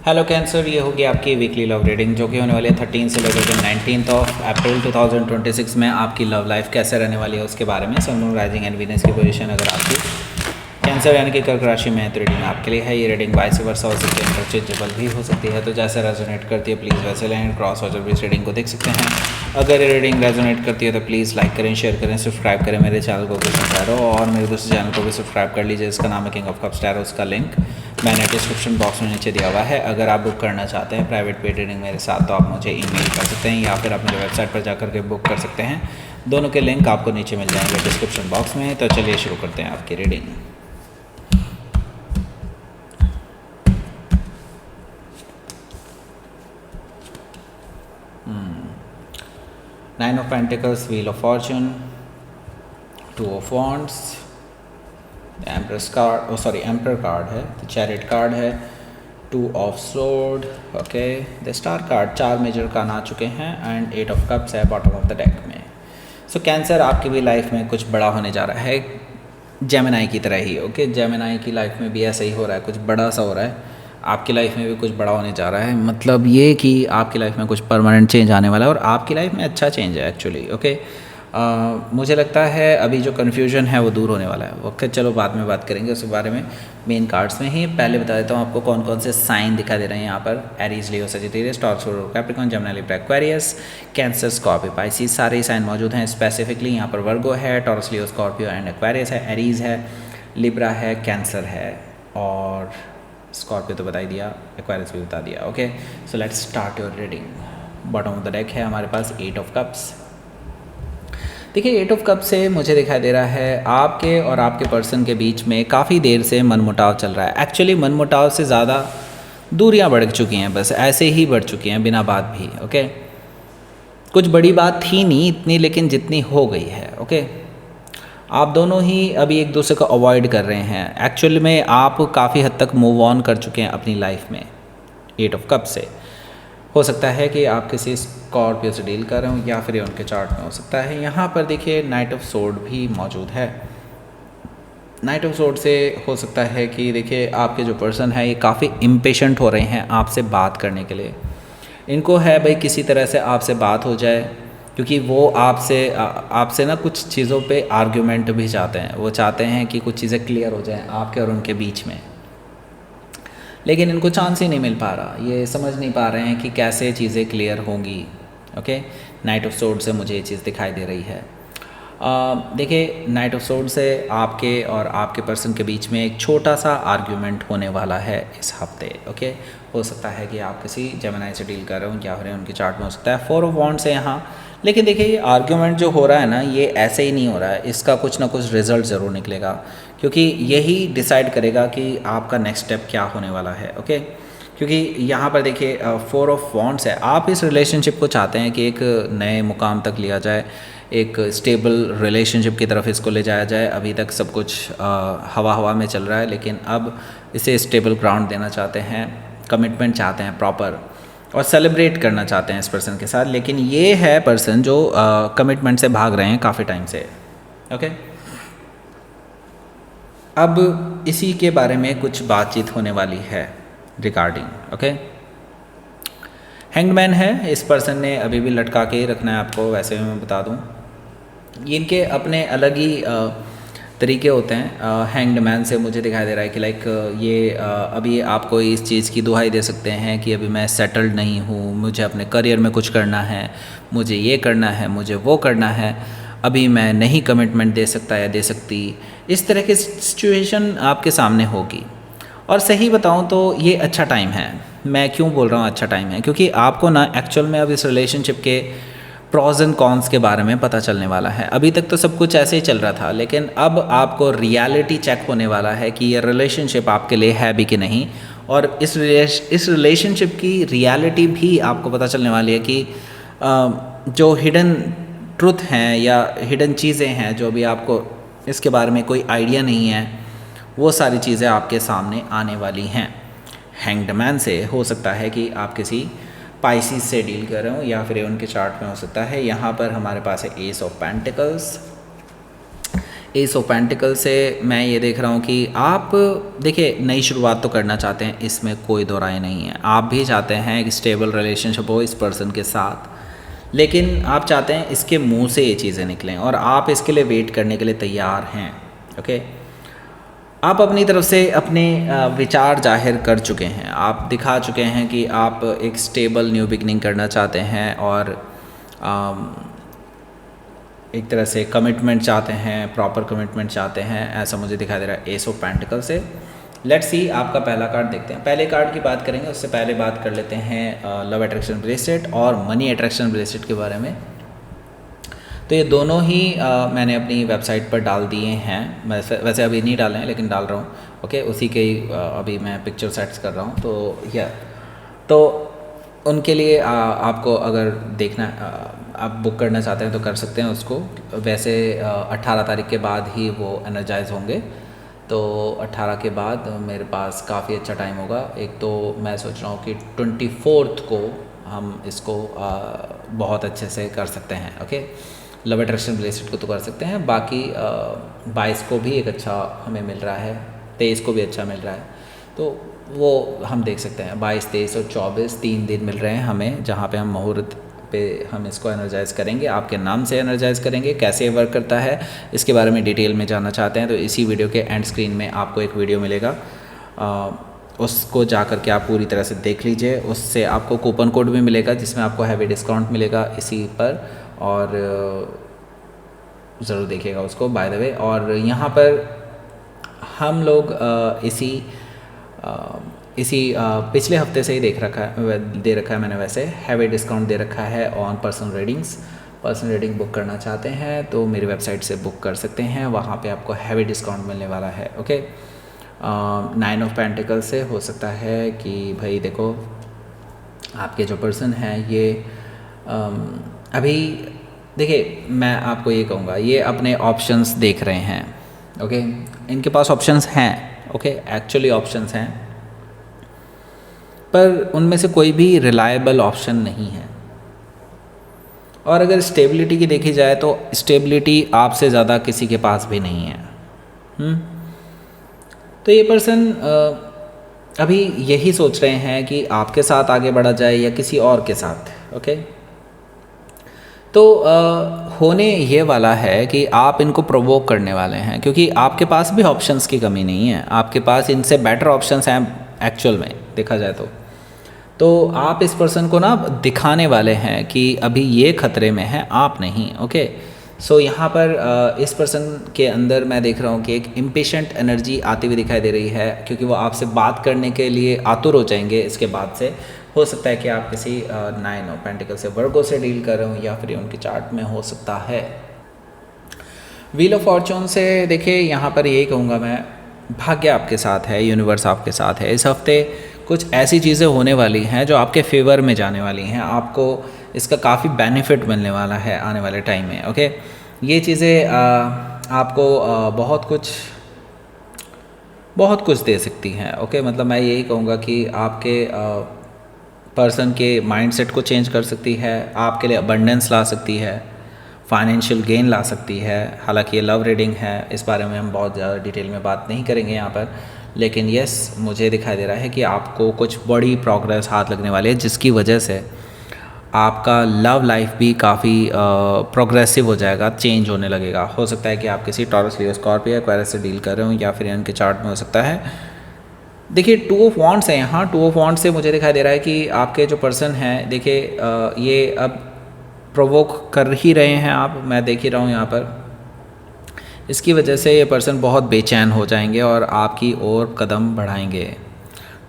Hello cancer, ये होगी आपकी वीकली लव रीडिंग जो कि होने वाली है 13 से लेकर के 19 अप्रैल 2026 में। आपकी लव लाइफ कैसे रहने वाली है उसके बारे में। सन, मून, राइजिंग एंड वीनस की पोजीशन अगर आपकी कैंसर यानी कि कर्क राशि में है तो रीडिंग आपके लिए है। ये रीडिंग वाइस वर्सा हो सकती है, इंटरचेंजेबल भी हो सकती है, तो जैसे रेजोनेट करती है प्लीज़ वैसे लें। क्रॉस वाचर भी इस रीडिंग को देख सकते हैं। अगर ये रीडिंग रेजोनेट करती है तो प्लीज़ लाइक करें, शेयर करें, सब्सक्राइब करें मेरे चैनल को कृष्ण टैरो, और मेरे दूसरे चैनल को भी सब्सक्राइब कर लीजिए। इसका नाम है किंग ऑफ कप्स टैरो। उसका लिंक मैंने डिस्क्रिप्शन बॉक्स में नीचे दिया हुआ है। अगर आप बुक करना चाहते हैं प्राइवेट पेड रीडिंग मेरे साथ तो आप मुझे ईमेल कर सकते हैं या फिर आप मेरे वेबसाइट पर जाकर के बुक कर सकते हैं। दोनों के लिंक आपको नीचे मिल जाएंगे डिस्क्रिप्शन बॉक्स में। तो चलिए शुरू करते हैं आपकी reading. Nine of pentacles, wheel of fortune, two of wands, empress card, emperor card है, चैरिट कार्ड है, two of sword, okay, the star card. 4 major card आ चुके हैं एंड 8 ऑफ कप्स है बॉटम ऑफ द डेक में। So cancer, आपकी भी life में कुछ बड़ा होने जा रहा है, जेमिनाई की तरह ही। ओके, जेमिनाई की लाइफ में भी ऐसा ही हो रहा है, कुछ बड़ा सा हो रहा है। आपकी लाइफ में भी कुछ बड़ा होने जा रहा है, मतलब ये कि आपकी लाइफ में कुछ परमानेंट चेंज आने वाला है और आपकी लाइफ में अच्छा चेंज है एक्चुअली। ओके, मुझे लगता है अभी जो कन्फ्यूजन है वो दूर होने वाला है। ओके, चलो बाद में बात करेंगे उसके बारे में मेन कार्ड्स में ही। पहले बता देता हूँ आपको कौन कौन से साइन दिखा दे रहे हैं यहाँ पर। Aries, Leo, Sagittarius, Taurus, Capricorn, Gemini, Libra, Aquarius, Cancer, Scorpio, Pisces, सारे साइन मौजूद हैं। स्पेसिफिकली यहाँ पर वर्गो है, Taurus, Leo, Scorpio and Aquarius है, एरीज है, लिब्रा है, कैंसर है और स्कॉर्पियो तो बता ही दिया, एक्वेरियस भी बता दिया। Okay, so let's start your reading. Bottom of the deck है हमारे पास 8 ऑफ कप्स। देखिए 8 ऑफ कप से मुझे दिखाई दे रहा है आपके और आपके पर्सन के बीच में काफ़ी देर से मनमुटाव चल रहा है। एक्चुअली मनमुटाव से ज़्यादा दूरियां बढ़ चुकी हैं, बस ऐसे ही बढ़ चुकी हैं बिना बात भी। ओके, कुछ बड़ी बात थी नहीं इतनी, लेकिन जितनी हो गई है। ओके, आप दोनों ही अभी एक दूसरे को अवॉइड कर रहे हैं। एक्चुअली में आप काफ़ी हद तक मूव ऑन कर चुके हैं अपनी लाइफ में 8 ऑफ कप से। हो सकता है कि आप किसी स्कॉर्पियो से डील कर रहे हो या फिर उनके चार्ट में हो सकता है। यहाँ पर देखिए नाइट ऑफ सोर्ड भी मौजूद है। नाइट ऑफ सोर्ड से हो सकता है कि देखिए आपके जो पर्सन है ये काफ़ी इम्पेशेंट हो रहे हैं आपसे बात करने के लिए। इनको है भाई किसी तरह से आपसे बात हो जाए, क्योंकि वो आपसे ना कुछ चीज़ों पे आर्ग्यूमेंट भी चाहते हैं। वो चाहते हैं कि कुछ चीज़ें क्लियर हो जाएं आपके और उनके बीच में, लेकिन इनको चांस ही नहीं मिल पा रहा। ये समझ नहीं पा रहे हैं कि कैसे चीज़ें क्लियर होंगी। ओके, नाइट ऑफ सोर्ड से मुझे ये चीज़ दिखाई दे रही है। देखिए नाइट ऑफ सोर्ड से आपके और आपके पर्सन के बीच में एक छोटा सा आर्ग्यूमेंट होने वाला है इस हफ्ते। ओके, हो सकता है कि आप किसी जेमिनी से डील कर रहे हो या फिर उनके चार्ट में हो सकता है 4 ऑफ वॉन्ड्स है यहाँ। लेकिन देखिए ये आर्ग्यूमेंट जो हो रहा है ना, ये ऐसे ही नहीं हो रहा है, इसका कुछ ना कुछ रिजल्ट ज़रूर निकलेगा, क्योंकि यही डिसाइड करेगा कि आपका नेक्स्ट स्टेप क्या होने वाला है। ओके, क्योंकि यहाँ पर देखिए 4 ऑफ वॉन्ड्स है। आप इस रिलेशनशिप को चाहते हैं कि एक नए मुकाम तक लिया जाए, एक स्टेबल रिलेशनशिप की तरफ इसको ले जाया जाए। अभी तक सब कुछ हवा हवा में चल रहा है, लेकिन अब इसे स्टेबल ग्राउंड देना चाहते हैं, कमिटमेंट चाहते हैं प्रॉपर, और सेलिब्रेट करना चाहते हैं इस पर्सन के साथ। लेकिन ये है पर्सन जो कमिटमेंट से भाग रहे हैं काफ़ी टाइम से। ओके, अब इसी के बारे में कुछ बातचीत होने वाली है रिगार्डिंग। ओके, हैंगमैन है, इस पर्सन ने अभी भी लटका के ही रखना है आपको। वैसे भी मैं बता दूं, इनके अपने अलग ही तरीके होते हैं। हैंग्ड मैन से मुझे दिखाई दे रहा है कि लाइक ये अभी आपको इस चीज़ की दुहाई दे सकते हैं कि अभी मैं सेटल्ड नहीं हूँ, मुझे अपने करियर में कुछ करना है, मुझे ये करना है, मुझे वो करना है, अभी मैं नहीं कमिटमेंट दे सकता या दे सकती। इस तरह की सिचुएशन आपके सामने होगी। और सही बताऊं तो ये अच्छा टाइम है। मैं क्यों बोल रहा हूँ अच्छा टाइम है, क्योंकि आपको ना एक्चुअल में अब इस रिलेशनशिप के प्रॉज एंड कॉन्स के बारे में पता चलने वाला है। अभी तक तो सब कुछ ऐसे ही चल रहा था, लेकिन अब आपको रियलिटी चेक होने वाला है कि ये रिलेशनशिप आपके लिए है भी कि नहीं। और इस रिलेशनशिप की रियलिटी भी आपको पता चलने वाली है कि जो हिडन ट्रुथ हैं या हिडन चीज़ें हैं जो अभी आपको इसके बारे में कोई आइडिया नहीं है, वो सारी चीज़ें आपके सामने आने वाली हैं। हैंग्ड मैन से हो सकता है कि आप किसी पाइसिस से डील कर रहे हो या फिर उनके चार्ट में हो सकता है। यहाँ पर हमारे पास है S of pentacles. S of pentacle से मैं ये देख रहा हूँ कि आप देखिए नई शुरुआत तो करना चाहते हैं, इसमें कोई दो राय नहीं है। आप भी चाहते हैं एक स्टेबल रिलेशनशिप हो इस पर्सन के साथ, लेकिन आप चाहते हैं इसके मुंह से ये चीज़ें निकलें और आप इसके लिए वेट करने के लिए तैयार हैं। ओके, आप अपनी तरफ से अपने विचार जाहिर कर चुके हैं, आप दिखा चुके हैं कि आप एक स्टेबल न्यू बिगनिंग करना चाहते हैं और एक तरह से कमिटमेंट चाहते हैं, प्रॉपर कमिटमेंट चाहते हैं, ऐसा मुझे दिखाई दे रहा है एस ऑफ पेंटिकल से। लेट्स सी आपका पहला कार्ड देखते हैं। पहले कार्ड की बात करेंगे, उससे पहले बात कर लेते हैं लव अट्रैक्शन ब्रेसलेट और मनी अट्रैक्शन ब्रेसलेट के बारे में। तो ये दोनों ही मैंने अपनी वेबसाइट पर डाल दिए हैं, वैसे अभी नहीं डाले हैं लेकिन डाल रहा हूँ। ओके, उसी के ही अभी मैं पिक्चर सेट्स कर रहा हूँ। तो उनके लिए आपको अगर देखना आप बुक करना चाहते हैं तो कर सकते हैं उसको। वैसे 18 तारीख के बाद ही वो एनर्जाइज होंगे, तो 18 के बाद मेरे पास काफ़ी अच्छा टाइम होगा। एक तो मैं सोच रहा हूँ कि 24 को हम इसको बहुत अच्छे से कर सकते हैं। ओके, लव अट्रैक्शन ब्रेसलेट को तो कर सकते हैं, बाकी 22 को भी एक अच्छा हमें मिल रहा है, 23 को भी अच्छा मिल रहा है, तो वो हम देख सकते हैं। 22, 23 और 24 3 दिन मिल रहे हैं हमें, जहाँ पे हम मुहूर्त पे हम इसको एनर्जाइज़ करेंगे, आपके नाम से एनर्जाइज़ करेंगे। कैसे वर्क करता है इसके बारे में डिटेल में जानना चाहते हैं तो इसी वीडियो के एंड स्क्रीन में आपको एक वीडियो मिलेगा, उसको जा कर के आप पूरी तरह से देख लीजिए। उससे आपको कूपन कोड भी मिलेगा जिसमें आपको हैवी डिस्काउंट मिलेगा इसी पर, और ज़रूर देखिएगा उसको बाय द वे। और यहाँ पर हम लोग इसी पिछले हफ्ते से ही दे रखा है मैंने, वैसे हैवी डिस्काउंट दे रखा है on personal readings. Personal reading book करना चाहते हैं तो मेरी वेबसाइट से बुक कर सकते हैं, वहाँ पे आपको हैवी डिस्काउंट मिलने वाला है। ओके, 9 ऑफ पेंटिकल से हो सकता है कि भाई देखो आपके जो पर्सन हैं ये अभी देखिए मैं आपको ये कहूँगा, ये अपने ऑप्शंस देख रहे हैं। ओके, इनके पास ऑप्शंस हैं, ओके एक्चुअली ऑप्शंस हैं, पर उनमें से कोई भी रिलायबल ऑप्शन नहीं है। और अगर स्टेबिलिटी की देखी जाए तो स्टेबिलिटी आपसे ज़्यादा किसी के पास भी नहीं है। तो ये पर्सन अभी यही सोच रहे हैं कि आपके साथ आगे बढ़ा जाए या किसी और के साथ। ओके, तो होने ये वाला है कि आप इनको प्रोवोक करने वाले हैं, क्योंकि आपके पास भी ऑप्शंस की कमी नहीं है, आपके पास इनसे बेटर ऑप्शंस हैं एक्चुअल में देखा जाए तो आप इस पर्सन को ना दिखाने वाले हैं कि अभी ये खतरे में है, आप नहीं। ओके, सो यहाँ पर इस पर्सन के अंदर मैं देख रहा हूँ कि एक इम्पेशेंट एनर्जी आती हुई दिखाई दे रही है, क्योंकि वो आपसे बात करने के लिए आतुर हो जाएंगे इसके बाद से। हो सकता है कि आप किसी 9 ऑफ पेंटिकल से वर्गो से डील कर रहे हो, या फिर उनके चार्ट में हो सकता है। व्हील ऑफ फॉर्चून से देखिए यहाँ पर यही कहूँगा मैं, भाग्य आपके साथ है, यूनिवर्स आपके साथ है। इस हफ्ते कुछ ऐसी चीज़ें होने वाली हैं जो आपके फेवर में जाने वाली हैं, आपको इसका काफ़ी बेनिफिट मिलने वाला है आने वाले टाइम में। ओके, ये चीज़ें आपको बहुत कुछ दे सकती हैं। ओके, मतलब मैं यही कहूँगा कि आपके पर्सन के माइंडसेट को चेंज कर सकती है, आपके लिए अबंडेंस ला सकती है, फाइनेंशियल गेन ला सकती है। हालांकि ये लव रीडिंग है, इस बारे में हम बहुत ज़्यादा डिटेल में बात नहीं करेंगे यहाँ पर, लेकिन यस मुझे दिखाई दे रहा है कि आपको कुछ बड़ी प्रोग्रेस हाथ लगने वाली है, जिसकी वजह से आपका लव लाइफ भी काफ़ी प्रोग्रेसिव हो जाएगा, चेंज होने लगेगा। हो सकता है कि आप किसी टॉरस, लियो, स्कॉर्पियो, एक्वेरियस से डील कर रहे हो, या फिर इनके चार्ट में हो सकता है। देखिए 2 ऑफ वॉन्ड्स है यहाँ। 2 ऑफ वॉन्ड्स से मुझे दिखाई दे रहा है कि आपके जो पर्सन हैं, देखिए ये अब प्रोवोक कर ही रहे हैं आप, मैं देख ही रहा हूँ यहाँ पर। इसकी वजह से ये पर्सन बहुत बेचैन हो जाएंगे और आपकी ओर कदम बढ़ाएंगे।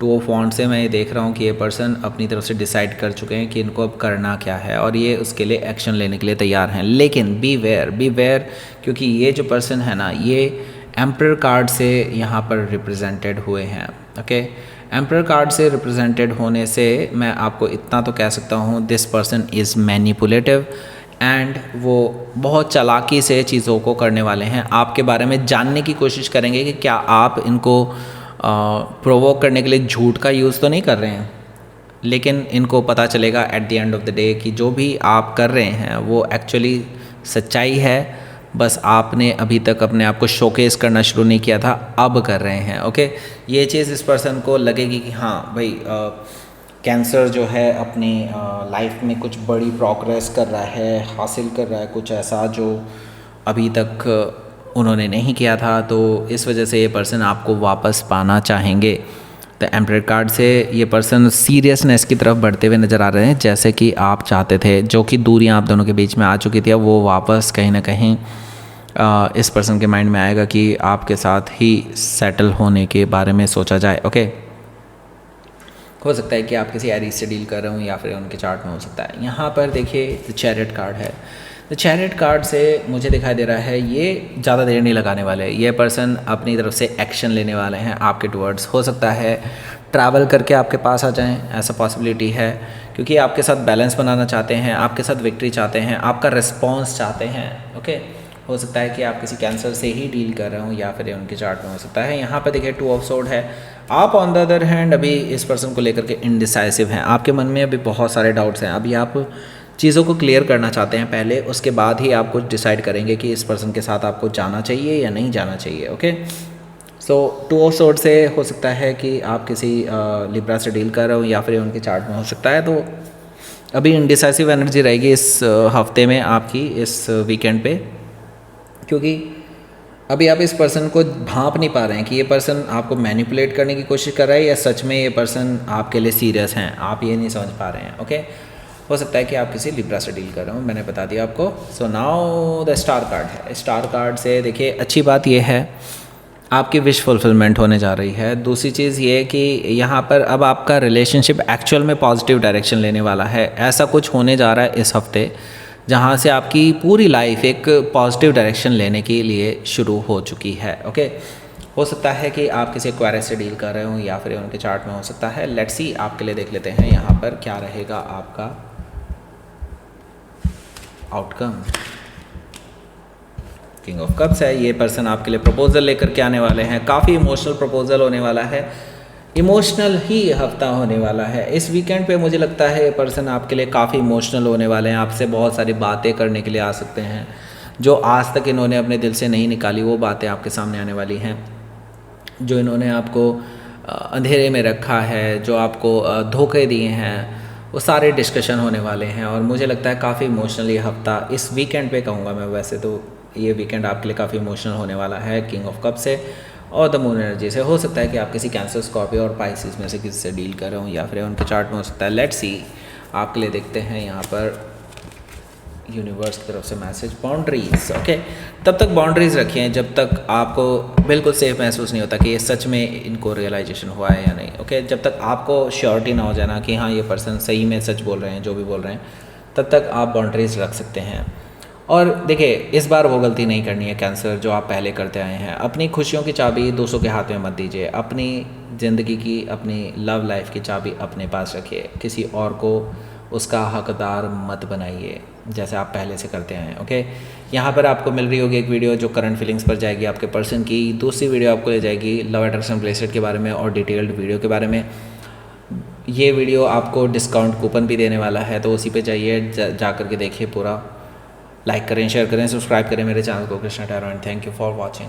2 ऑफ वॉन्ड्स से मैं ये देख रहा हूँ कि ये पर्सन अपनी तरफ से डिसाइड कर चुके हैं कि इनको अब करना क्या है, और ये उसके लिए एक्शन लेने के लिए तैयार हैं। लेकिन बी वेयर, क्योंकि ये जो पर्सन है ना, ये एम्परर कार्ड से यहाँ पर रिप्रेजेंटेड हुए हैं। ओके, एम्परर कार्ड से रिप्रेजेंटेड होने से मैं आपको इतना तो कह सकता हूँ, this person is manipulative and वो बहुत चालाकी से चीज़ों को करने वाले हैं। आपके बारे में जानने की कोशिश करेंगे कि क्या आप इनको प्रोवोक करने के लिए झूठ का यूज़ तो नहीं कर रहे हैं, लेकिन इनको पता चलेगा at the end of the day कि जो भी आप कर रहे हैं वो एक्चुअली सच्चाई है। बस आपने अभी तक अपने आप को शोकेस करना शुरू नहीं किया था, अब कर रहे हैं। ओके, ये चीज़ इस पर्सन को लगेगी कि हाँ भाई कैंसर जो है अपनी लाइफ में कुछ बड़ी प्रोग्रेस कर रहा है, हासिल कर रहा है कुछ ऐसा जो अभी तक उन्होंने नहीं किया था, तो इस वजह से ये पर्सन आपको वापस पाना चाहेंगे। तो एम्परर कार्ड से ये पर्सन सीरियसनेस की तरफ बढ़ते हुए नज़र आ रहे हैं, जैसे कि आप चाहते थे। जो कि दूरियां आप दोनों के बीच में आ चुकी थी, अब वो वापस कहीं ना कहीं इस पर्सन के माइंड में आएगा कि आपके साथ ही सेटल होने के बारे में सोचा जाए। ओके, हो सकता है कि आप किसी एरीज से डील कर रहे हो या फिर उनके चार्ट में हो सकता है। यहाँ पर देखिए चैरियट कार्ड है। तो चैरियट कार्ड से मुझे दिखाई दे रहा है ये ज़्यादा देर नहीं लगाने वाले, ये पर्सन अपनी तरफ से एक्शन लेने वाले हैं आपके टुवर्ड्स। हो सकता है ट्रैवल करके आपके पास आ जाएं, ऐसा पॉसिबिलिटी है, क्योंकि आपके साथ बैलेंस बनाना चाहते हैं, आपके साथ विक्ट्री चाहते हैं, आपका रिस्पॉन्स चाहते हैं। ओके, हो सकता है कि आप किसी कैंसर से ही डील कर रहे हो या फिर उनके चार्ट में हो सकता है। यहाँ पर देखिए 2 ऑफ सोर्ड है। आप ऑन द अदर हैंड अभी इस पर्सन को लेकर के इनडिसाइसिव हैं, आपके मन में अभी बहुत सारे डाउट्स हैं। अभी आप चीज़ों को क्लियर करना चाहते हैं पहले, उसके बाद ही आप कुछ डिसाइड करेंगे कि इस पर्सन के साथ आपको जाना चाहिए या नहीं जाना चाहिए। ओके, सो 2 ऑफ सोर्ड से हो सकता है कि आप किसी लिब्रा से डील कर रहे हो या फिर उनके चार्ट में हो सकता है। तो अभी इनडिसाइसिव एनर्जी रहेगी इस हफ्ते में आपकी, इस वीकेंड पे, क्योंकि अभी आप इस पर्सन को भांप नहीं पा रहे हैं कि ये पर्सन आपको मैनिपुलेट करने की कोशिश कर रहा है या सच में ये पर्सन आपके लिए सीरियस हैं, आप ये नहीं समझ पा रहे हैं। ओके, हो सकता है कि आप किसी लिब्रा से डील कर रहे हो, मैंने बता दिया आपको। So now the star card है। स्टार कार्ड से देखिए अच्छी बात ये है आपकी विश फुलफिलमेंट होने जा रही है। दूसरी चीज़ ये कि यहाँ पर अब आपका रिलेशनशिप एक्चुअल में पॉजिटिव डायरेक्शन लेने वाला है। ऐसा कुछ होने जा रहा है इस हफ्ते जहाँ से आपकी पूरी लाइफ एक पॉजिटिव डायरेक्शन लेने के लिए शुरू हो चुकी है। ओके, हो सकता है कि आप किसी एक्वायरर से डील कर रहे हो या फिर उनके चार्ट में हो सकता है। लेट्स सी, आपके लिए देख लेते हैं यहाँ पर क्या रहेगा आपका आउटकम। किंग ऑफ कप्स है, ये पर्सन आपके लिए प्रपोजल लेकर के आने वाले हैं। काफ़ी इमोशनल प्रपोजल होने वाला है, इमोशनल ही हफ्ता होने वाला है। इस वीकेंड पे मुझे लगता है ये पर्सन आपके लिए काफ़ी इमोशनल होने वाले हैं, आपसे बहुत सारी बातें करने के लिए आ सकते हैं जो आज तक इन्होंने अपने दिल से नहीं निकाली, वो बातें आपके सामने आने वाली हैं। जो इन्होंने आपको अंधेरे में रखा है, जो आपको धोखे दिए हैं, वो सारे डिस्कशन होने वाले हैं। और मुझे लगता है काफ़ी इमोशनल ये हफ्ता, इस वीकेंड पे कहूँगा मैं, वैसे तो ये वीकेंड आपके लिए काफ़ी इमोशनल होने वाला है किंग ऑफ कप से और द मून एनर्जी से। हो सकता है कि आप किसी कैंसर, स्कॉर्पियो और पाइसिस में से किसी से डील कर रहे हो या फिर उनके चार्ट में हो सकता है। लेट्स सी, आपके लिए देखते हैं यहाँ पर यूनिवर्स की तरफ से मैसेज। बाउंड्रीज, ओके, तब तक बाउंड्रीज रखिए जब तक आपको बिल्कुल सेफ महसूस नहीं होता कि ये सच में इनको रियलाइजेशन हुआ है या नहीं। ओके, जब तक आपको श्योरिटी ना हो जाना कि हाँ ये पर्सन सही में सच बोल रहे हैं, जो भी बोल रहे हैं, तब तक आप बाउंड्रीज रख सकते हैं। और देखिए, इस बार वो गलती नहीं करनी है कैंसर जो आप पहले करते आए हैं। अपनी खुशियों की चाबी दूसरों के हाथ में मत दीजिए, अपनी ज़िंदगी की, अपनी लव लाइफ की चाबी अपने पास रखिए, किसी और को उसका हकदार मत बनाइए जैसे आप पहले से करते आए हैं। ओके, यहाँ पर आपको मिल रही होगी एक वीडियो जो करंट फीलिंग्स पर जाएगी आपके पर्सन की। दूसरी वीडियो आपको ले जाएगी लव अट्रैक्शन ब्रेसलेट के बारे में और डिटेल्ड वीडियो के बारे में। ये वीडियो आपको डिस्काउंट कूपन भी देने वाला है, तो उसी पे जाइए, जा करके देखिए पूरा। लाइक करें, शेयर करें, सब्सक्राइब करें मेरे चैनल को Krishna tarot and thank you for watching.